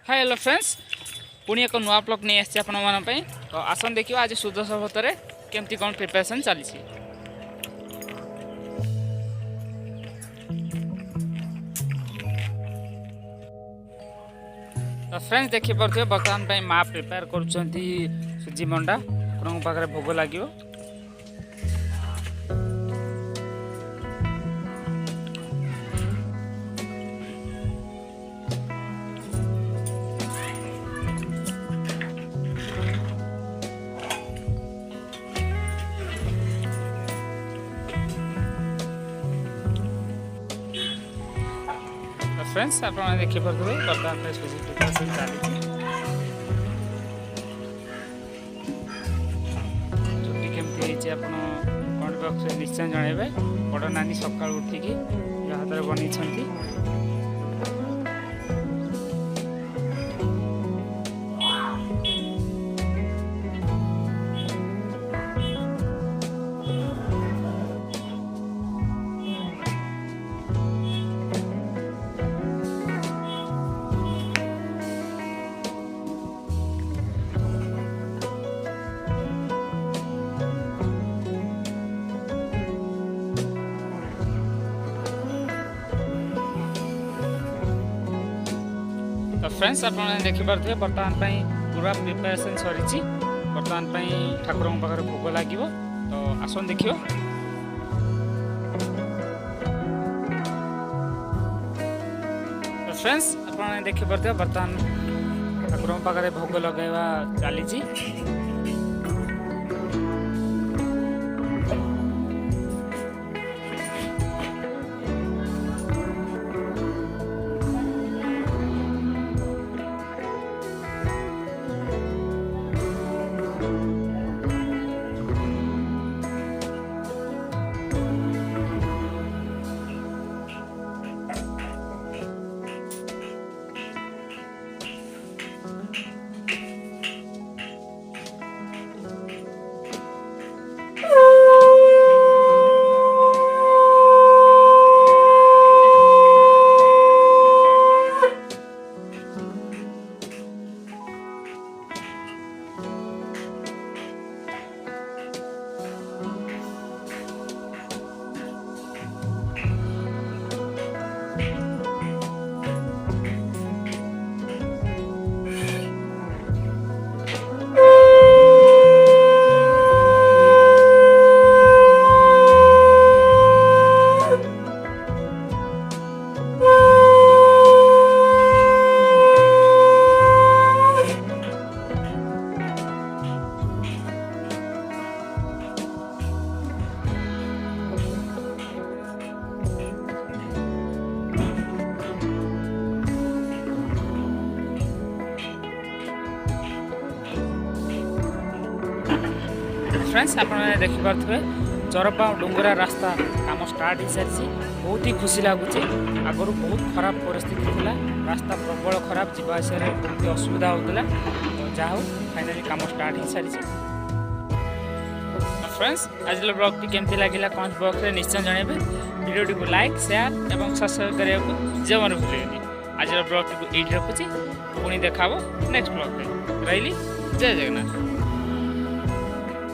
Hi hello friends पुणी एक नुआ ब्लॉग नहीं आसी आपण तो आसन देखिए आज सुदर्शन व्रत केमती कौन प्रिपरेशन चली। तो फ्रेंड्स देखी पारे बर्तमान माँ प्रिपेयर कर सुजी मंडा पाखे भोग लगे। फ्रेंड्स आप देखिपे बर्तमान सुजी प्रिपरेशन चली छुट्टी केमती आप कमेंट बॉक्स निश्चय जनइबे। बड़ नानी सका उठिकी हाथ में बनई। तो फ्रेंड्स आप देखिपे बर्तमान पूरा प्रिपेरेसन सरी बर्तमान ठाकुर पाखे भोग लगे। तो आसन देखियो। तो फ्रेंड्स आप देखिपे बर्तमान ठाकुर पाखे भोग लगेवा चली। फ्रेंड्स आप देखिपे चरपा डुंगरा रास्ता काम स्टार्ट हो सारी बहुत ही खुशी लगुच। आगुरी बहुत खराब परिस्थिति थी रास्ता प्रबल खराब जावास बहुत असुविधा होता तो जहाँ फाइनाली काम स्टार्ट हो सारी। फ्रेंड्स आज ब्लॉग टी केमती लगे कमेंट बॉक्स में निश्चय जनइबे। वीडियो को लाइक शेयर और सब्सक्राइब करने को जमा भूलें। आज ब्लॉग टी ये रखुच्छी पुणी देखा नेक्स्ट ब्लॉग में रही। जय जगन्नाथ।